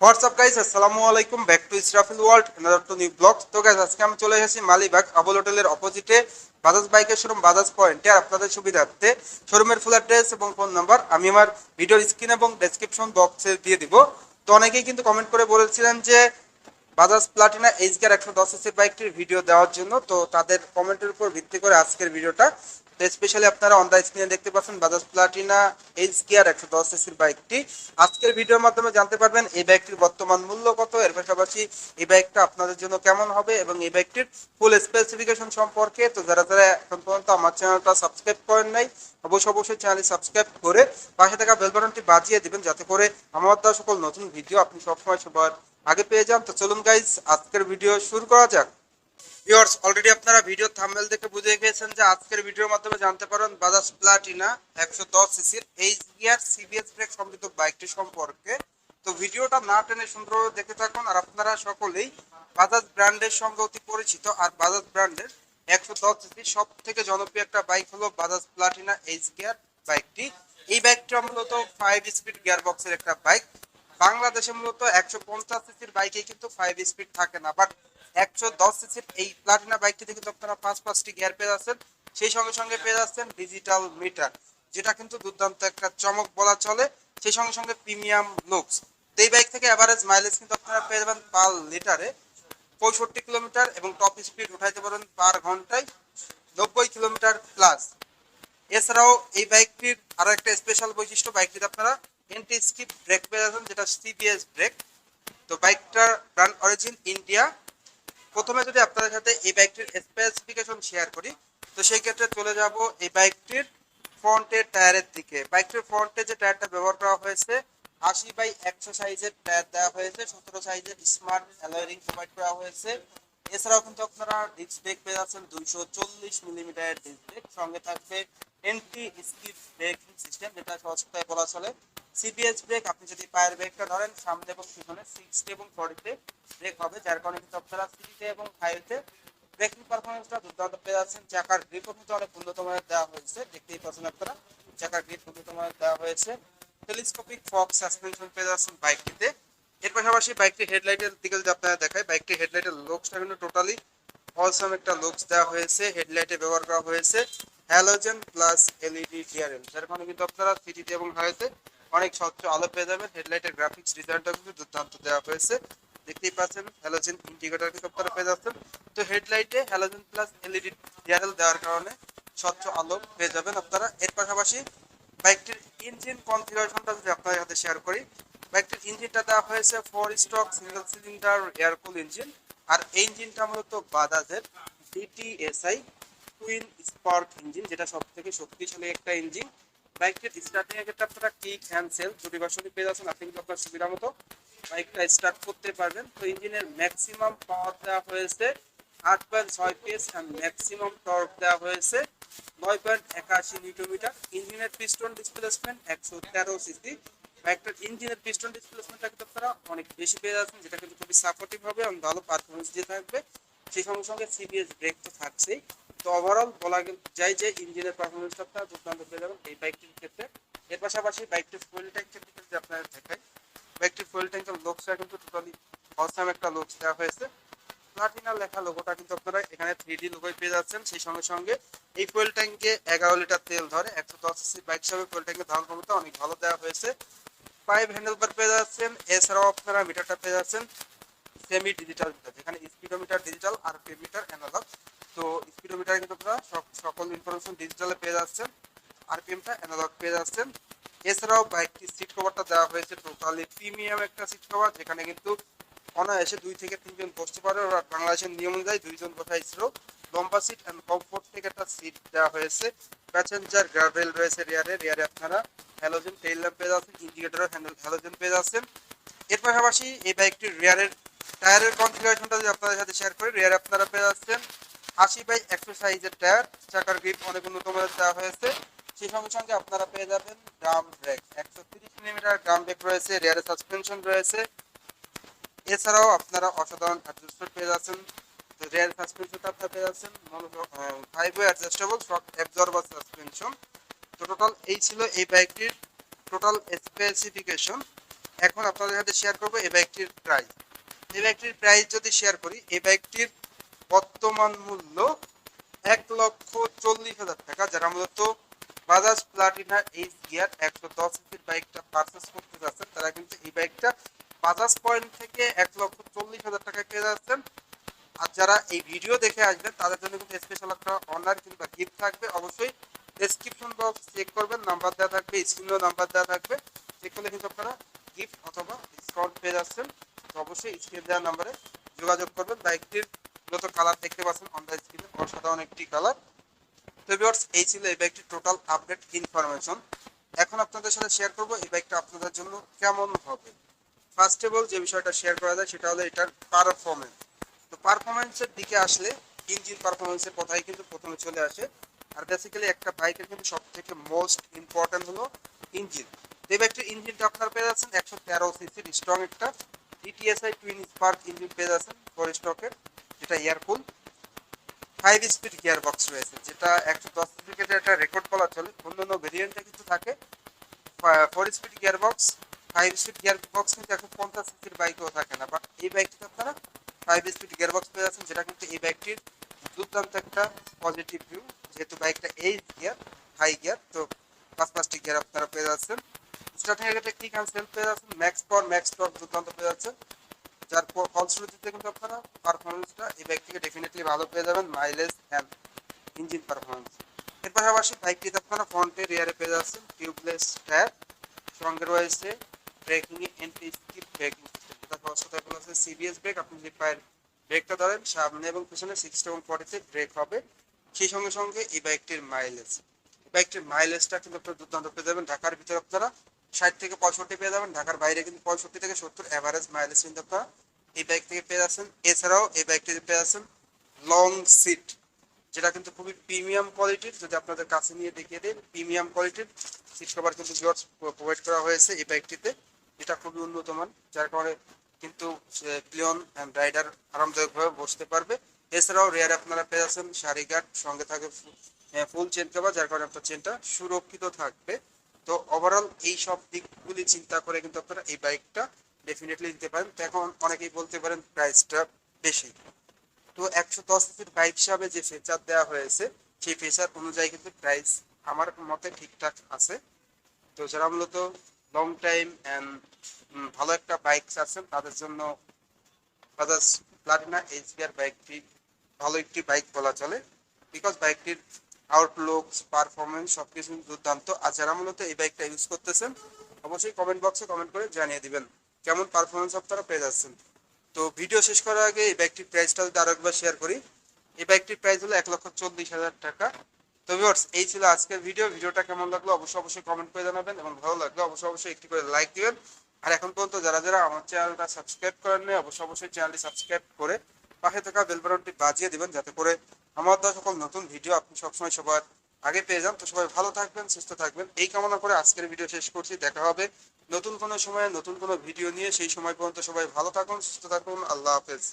WhatsApp guys, আসসালামু আলাইকুম। Back to Israfil world, another to new blogs. তো গাইস, আজকে আমি চলে এসেছি মালিবাগ আবুল হোটেলের অপোজিটে বাজাজ বাইকের শোরুম বাজাজ পয়েন্টে। আর আপনাদের সুবিধার্থে শোরুমের ফুল অ্যাড্রেস এবং ফোন নাম্বার আমি আমার ভিডিওর স্ক্রিন এবং ডেসক্রিপশন বক্সে দিয়ে দিব। তো অনেকেই কিন্তু কমেন্ট করে বলেছিলেন যে বাজাজ প্লাটিনা এইচগিয়ার 110 সিসির বাইকটির ভিডিও দেওয়ার জন্য। তো তাদের কমেন্টের উপর ভিত্তি করে আজকের ভিডিওটা। তো স্পেশালি আপনারা অন দ্য স্ক্রিনে দেখতে পাচ্ছেন বাজাজ প্লাটিনা এইচগিয়ার 110 সিসির বাইকটি। আজকের ভিডিওর মাধ্যমে জানতে পারবেন এই বাইকটির বর্তমান মূল্য কত, এর পাশাপাশি এই বাইকটা আপনাদের জন্য কেমন হবে এবং এই বাইকটির ফুল স্পেসিফিকেশন সম্পর্কে। তো যারা যারা এখন পর্যন্ত আমার চ্যানেলটা সাবস্ক্রাইব করেন নাই, অবশ্যই চ্যানেলটি সাবস্ক্রাইব করে পাশে থাকা বেল বাটনটি বাজিয়ে দিবেন, যাতে করে আমার দেওয়া সকল নতুন ভিডিও আপনি সবসময় সবার আগে পেয়ে যান। তো চলুন গাইজ, আজকের ভিডিও শুরু করা যাক। ভিউয়ার্স, অলরেডি আপনারা ভিডিও থাম্বনেল দেখে বুঝে গিয়েছেন যে আজকের ভিডিওর মাধ্যমে জানতে পারেন বাজাজ প্লাটিনা 110 সিসির এইচ গিয়ার সিবিএস ব্রেক সমৃদ্ধ বাইকটি সম্পর্কে। তো ভিডিওটা না টেনে সুন্দরভাবে দেখে থাকুন। আর আপনারা সকলেই বাজাজ ব্র্যান্ডের সঙ্গে অতি পরিচিত, আর বাজাজ ব্র্যান্ডের 110 সিসির সব থেকে জনপ্রিয় একটা বাইক হলো বাজাজ প্লাটিনা এইচ গিয়ার বাইকটি। এই বাইকটা মূলত 5 স্পিড গিয়ার বক্সের একটা বাইক। বাংলাদেশে মূলত 150 সিসির বাইকে কিন্তু 5 স্পিড থাকে না, বাট 110 সিসির এই প্লাটিনা বাইকটিতে কিন্তু আপনারা পাঁচটি গিয়ার পেয়ে যাচ্ছেন। সেই সঙ্গে সঙ্গে পেয়ে যাচ্ছেন ডিজিটাল মিটার, যেটা কিন্তু দুর্দান্ত একটা চমক বলা চলে। সেই সঙ্গে সঙ্গে প্রিমিয়াম লুকস। তো এই বাইক থেকে অ্যাভারেজ মাইলেজ কিন্তু আপনারা পেয়ে যাবেন পার লিটারে 65 কিলোমিটার, এবং টপ স্পিড উঠাইতে পারেন পার ঘন্টায় 90 কিলোমিটার প্লাস। এছাড়াও এই বাইকটির আরো একটা স্পেশাল বৈশিষ্ট্য, বাইকটিতে আপনারা এন্টি স্কিপ ব্রেক পেয়ে যাচ্ছেন, যেটা সিবিএস ব্রেক। তো বাইকটার ব্র্যান্ড অরিজিন ইন্ডিয়া। প্রথমে যদি আপনাদের সাথে এই বাইকটির স্পেসিফিকেশন শেয়ার করি, তো সেই ক্ষেত্রে চলে যাব এই বাইকটির ফ্রন্টের টায়ারের দিকে। বাইকটির ফ্রন্টে যে টায়ারটা ব্যবহার করা হয়েছে 80/100 সাইজের টায়ার দেওয়া হয়েছে, 17 সাইজের স্মার্ট অ্যালয় রিং প্রোভাইড করা হয়েছে। এছাড়াও কিন্তু আপনারা ডিস্ক ব্রেক পেয়ে যাচ্ছেন 240 মিলিমিটারের ডিস্ক ব্রেক। সঙ্গে থাকবে এন্টি স্কিপ ব্রেকিং সিস্টেম, যেটা সহজ কথায় বলা চলে সিবিএস ব্রেক। আপনি যদি পায়ের ব্রেকটা ধরেন, সামনে এবং পিছনে 60 এবং 40-তে ব্রেক হবে, যার কারণে কিন্তু আপনারা সিটিতে এবং হাইওয়েতে ব্রেকিং পারফরমেন্সটা দুর্দান্ত পেয়ে যাচ্ছেন। চাকার গ্রিপও কিন্তু অনেক উন্নত মানের দেওয়া হয়েছে, দেখতেই পাচ্ছেন আপনারা চাকার গ্রিপ উন্নত মানের দেওয়া হয়েছে। টেলিস্কোপিক ফগ সাসপেনশন পেয়ে যাচ্ছেন বাইকটিতে। এর পাশাপাশি বাইকটির হেডলাইটের দিকে যদি আপনারা দেখায়, বাইকটির হেডলাইটের লুকসটা কিন্তু টোটালি অসম একটা লুকস দেওয়া হয়েছে। হেডলাইটে ব্যবহার করা হয়েছে হ্যালোজেন প্লাস এলইডি ডিআরএল, যার কারণে কিন্তু আপনারা সিটিতে এবং হাইওয়েতে অনেক স্বচ্ছ আলো পেয়ে যাবেন। হেডলাইটের গ্রাফিক্স ডিজাইনটা কিন্তু দুর্দান্ত দেওয়া হয়েছে, দেখতেই পাচ্ছেন হ্যালোজেন ইন্ডিকেটর কিন্তু আপনারা পেয়ে যাচ্ছেন। তো হেডলাইটে হ্যালোজেন প্লাস এলইডি ডিআরএল দেওয়ার কারণে স্বচ্ছ আলো পেয়ে যাবেন আপনারা। এর পাশাপাশি বাইকটির ইঞ্জিন কনফিগারেশনটা যদি আপনাদের সাথে শেয়ার করি, বাইকটির ইঞ্জিনটা দেওয়া হয়েছে 4 stroke single cylinder air cool engine. আর এই ইঞ্জিনটা মূলত বাজাজের ডিটিএসআই টুইন স্পার্ক ইঞ্জিন, যেটা সব থেকে শক্তিশালী একটা ইঞ্জিন। বাইকটির স্টার্টিং এর ক্ষেত্রে আপনারা কিক হ্যান্ড সেল দুটি ভার্সনই পেয়ে যাচ্ছেন। আপনি কিন্তু আপনার সুবিধা মতো বাইকটা স্টার্ট করতে পারবেন। তো ইঞ্জিনের ম্যাক্সিমাম পাওয়ার দেওয়া হয়েছে 8.6 PS, আর ম্যাক্সিমাম টর্ক দেওয়া হয়েছে 9.81 নিউটন মিটার। ইঞ্জিনের পিস্টন ডিসপ্লেসমেন্ট 113 সিসি। বাইকটার ইঞ্জিনের পিস্টন ডিসপ্লেসমেন্টটা কিন্তু আপনারা অনেক বেশি পেয়ে যাচ্ছেন, যেটা কিন্তু খুবই সাপোর্টিভ হবে এবং ভালো পারফরমেন্স দিয়ে থাকবে। সেই সঙ্গে সঙ্গে সিবিএস ব্রেক তো থাকছেই। তো ওভারঅল বলা যায় যে ইঞ্জিনের পারফরমেন্সটা আপনারা দুর্দান্ত পেয়ে যাবেন এই বাইকটির ক্ষেত্রে। এর পাশাপাশি বাইকটির ফুয়েল ট্যাঙ্কের দিকে যদি আপনারা দেখাই, বাইকটির ফুয়েল ট্যাঙ্কের লুকসটা কিন্তু টোটালি অসাম একটা লুকস দেওয়া হয়েছে। প্লাটিনা লেখা লোগোটা কিন্তু আপনারা এখানে 3D লোগোয় পেয়ে যাচ্ছেন। সেই সঙ্গে সঙ্গে এই ফুয়েল ট্যাঙ্কে 11 লিটার তেল ধরে। 110 সিসি বাইক হিসাবে ফুয়েল ট্যাঙ্কের ধারণ ক্ষমতা অনেক ভালো দেওয়া হয়েছে। 5 হ্যান্ডেল বার পেয়ে যাচ্ছেন। এছাড়াও আপনারা মিটারটা পেয়ে যাচ্ছেন সেমি ডিজিটাল মিটার, যেখানে স্পিডোমিটার ডিজিটাল আর মিটার অ্যানালগ। তো স্পিডোমিটারে কিন্তু আপনারা সকল ইনফরমেশন ডিজিটালে পেয়ে যাচ্ছেন, আরপিএমটা অ্যানালগ পেয়ে যাচ্ছেন। এছাড়াও বাইকটির সিট কভারটা দেওয়া হয়েছে টোটালি প্রিমিয়াম একটা সিট কভার, যেখানে কিন্তু অনায়াসে 2 থেকে 3 জন বসতে পারে। আর বাংলাদেশের নিয়ম অনুযায়ী 2 জন বসাইছিল। লম্বা সিট অ্যান্ড কমফোর্ট থেকে একটা সিট দেওয়া হয়েছে। প্যাসেঞ্জার গার্ডরেল রয়েছে রিয়ারে। রিয়ারে আপনারা হ্যালোজেন টেইল ল্যাম্প পেয়ে যাচ্ছেন, ইন্ডিকেটরও হ্যালোজেন পেয়ে যাচ্ছেন। এর পাশাপাশি এই বাইকটির রিয়ারের টায়ারের কনফিগারেশনটা যদি আপনাদের সাথে শেয়ার করি, রিয়ারে আপনারা পেয়ে যাচ্ছেন 80/100 সাইজের টায়ার। চাকার গ্রিপ অনেক উন্নত মানের দেওয়া হয়েছে। সেই সঙ্গে সঙ্গে আপনারা পেয়ে যাবেন drum brake, 130 millimetre drum brake রয়েছে। রিয়ারে সাসপেনশন রয়েছে। এছাড়াও আপনারা অসাধারণ অ্যাডজাস্টমেন্ট পেয়ে যাচ্ছেন। রিয়ার সাসপেনশনটা আপনারা পেয়ে যাচ্ছেন 5 way adjustable shock absorber suspension. তো টোটাল এই ছিল এই বাইকটির টোটাল স্পেসিফিকেশন। এখন আপনাদের সাথে শেয়ার করবো এই বাইকটির প্রাইস। এই বাইকটির প্রাইস যদি শেয়ার করি, এই বাইকটির বর্তমান মূল্য 1,40,000 টাকা। যারা মূলত বাজাজ প্লাটিনা এইচ গিয়ার 110 সিসির বাইকটা পারচেস করতে যাচ্ছেন, তারা কিন্তু এই বাইকটা বাজাজ পয়েন্ট থেকে 1,40,000 টাকায় পেয়ে যাচ্ছেন। আর যারা এই ভিডিও দেখে আসবেন তাদের জন্য কিন্তু স্পেশাল একটা অনার কিংবা গিফট থাকবে। অবশ্যই ডেসক্রিপশন বক্স চেক করবেন, নাম্বার দেওয়া থাকবে, স্ক্রিনেও নাম্বার দেওয়া থাকবে। চেক করলে কিন্তু আপনারা গিফট অথবা ডিসকাউন্ট পেয়ে যাচ্ছেন। তো অবশ্যই স্ক্রিনে দেওয়া নাম্বারে যোগাযোগ করবেন। বাইকটির মূলত কালার দেখতে পাচ্ছেন অন দ্য স্ক্রিনে, অসাধারণ একটি কালার। তো ভিউয়ার্স, এই ছিল এই বাইকটির টোটাল আপডেট ইনফরমেশন। এখন আপনাদের সাথে শেয়ার করব এই বাইকটা আপনাদের জন্য কেমন হবে। ফার্স্ট অফ অল যে বিষয়টা শেয়ার করা যায় সেটা হলো এটার পারফরমেন্স। তো পারফরমেন্সের দিকে আসলে ইঞ্জিন পারফরমেন্সের কথাই কিন্তু প্রথমে চলে আসে। আর বেসিক্যালি একটা বাইকের কিন্তু সব থেকে মোস্ট ইম্পর্টেন্ট হলো ইঞ্জিন। এই বাইকটির ইঞ্জিনটা আপনারা পেয়ে যাচ্ছেন 113 সিসির স্ট্রং একটা টিটিএসআই টুইন স্পার্ক ইঞ্জিন পেয়ে যাচ্ছেন 4 স্টকের, যেটা এয়ারকুল। 5 স্পিড গিয়ার বক্স রয়েছে, যেটা 110 সিসির ক্ষেত্রে একটা রেকর্ড বলা চলে। অন্যান্য ভেরিয়েন্টে কিন্তু থাকে 4 speed gear box. 5 speed gear box কিন্তু 150 সিসির বাইকেও থাকে না, বাট এই বাইকটিতে আপনারা 5 স্পিড গিয়ার বক্স পেয়ে যাচ্ছেন, যেটা কিন্তু এই বাইকটির দুর্দান্ত একটা পজিটিভ ভিউ। যেহেতু বাইকটা এইচ গিয়ার, হাই গিয়ার, তো 5টি গিয়ার আপনারা পেয়ে যাচ্ছেন। স্টার্টিং এর ক্ষেত্রে কিক অ্যান্ড সেলফ পেয়ে যাচ্ছেন, ম্যাক্স পাওয়ার ম্যাক্স টর্ক দুর্দান্ত পেয়ে যাচ্ছেন। যার ফলশ্রুতিতে কিন্তু আপনারা পারফরমেন্সটা এই বাইক থেকে ডেফিনেটলি ভালো পেয়ে যাবেন, মাইলেজ অ্যান্ড ইঞ্জিন পারফরমেন্স। এর পাশাপাশি বাইকটিতে আপনারা ফ্রন্টে রিয়ারে পেয়ে যাচ্ছেন টিউবলেস টায়ার, সঙ্গে রয়েছে breaking anti skip braking system, যেটা সহজ কথায় বলা হচ্ছে সিবিএস ব্রেক। আপনি যে পায়ের ব্রেকটা ধরেন সামনে এবং পিছনে 60 এবং 40-তে ব্রেক হবে। সেই সঙ্গে সঙ্গে এই বাইকটির মাইলেজটা কিন্তু আপনারা দুর্দান্ত পেয়ে যাবেন। ঢাকার ভিতরে আপনারা 60 থেকে 65 পেয়ে যাবেন, ঢাকার বাইরে কিন্তু 65 থেকে 70 অ্যাভারেজ মাইলেজ কিন্তু আপনারা এই বাইক থেকে পেয়ে যাচ্ছেন। এছাড়াও এই বাইকটিতে পেয়ে যাচ্ছেন লং সিট, যেটা কিন্তু খুবই প্রিমিয়াম কোয়ালিটির। যদি আপনাদের কাছে নিয়ে দেখিয়ে দেন, প্রিমিয়াম কোয়ালিটির সিট কভার কিন্তু প্রোভাইড করা হয়েছে এই বাইকটিতে, যেটা খুবই উন্নত মান, যার কারণে কিন্তু প্লিয়ন অ্যান্ড রাইডার আরামদায়কভাবে বসতে পারবে। এছাড়াও রেয়ার আপনারা পেয়ে যাচ্ছেন সারি গার্ড, সঙ্গে থাকে ফুল চেন কভার, যার কারণে আপনার চেনটা সুরক্ষিত থাকবে। তো ওভারঅল এই সব দিকগুলি চিন্তা করে কিন্তু আপনারা এই বাইকটা ডেফিনেটলি নিতে পারেন। তো এখন অনেকেই বলতে পারেন প্রাইসটা বেশি। তো 110 সিসির বাইক হিসাবে যে ফিচার দেওয়া হয়েছে, সেই ফিচার অনুযায়ী কিন্তু প্রাইস আমার মতে ঠিকঠাক আছে। তো যারা মূলত লং টাইম অ্যান্ড ভালো একটা বাইক চাচ্ছেন, তাদের জন্য বাজাজ প্লাটিনা এইচবিআর বাইকটি ভালো একটি বাইক বলা চলে। বিকজ বাইকটির আউটলুকস, পারফরমেন্স সবকিছু দুর্দান্ত। আর যারা মূলত এই বাইকটা ইউজ করতেছেন, অবশ্যই কমেন্ট বক্সে কমেন্ট করে জানিয়ে দিবেন কেমন পারফরমেন্স আপনারা পেয়ে যাচ্ছেন। তো ভিডিও শেষ করার আগে এই বাইকটির প্রাইসটা যদি আরো একবার শেয়ার করি, এই বাইকটির প্রাইস হলো 1,40,000 টাকা। তো ভিউয়ার্স, এই ছিল আজকের ভিডিওটা কেমন লাগলো অবশ্যই কমেন্ট করে জানাবেন, এবং ভালো লাগলে অবশ্যই একটি করে লাইক দিবেন। আর এখন পর্যন্ত যারা আমার চ্যানেলটা সাবস্ক্রাইব করেন নাই, অবশ্যই চ্যানেলটি সাবস্ক্রাইব করে পাশে থাকা বেল বাটনটি বাজিয়ে দিবেন, যাতে করে আমার দেওয়া সকল নতুন ভিডিও আপনি সবসময় সবার আগে পেয়ে যান। তো সবাই ভালো থাকবেন, সুস্থ থাকবেন, এই কামনা করে আজকের ভিডিও শেষ করছি। দেখা হবে নতুন কোনো সময়ে নতুন কোনো ভিডিও নিয়ে। সেই সময় পর্যন্ত সবাই ভালো থাকুন, সুস্থ থাকুন। আল্লাহ হাফেজ।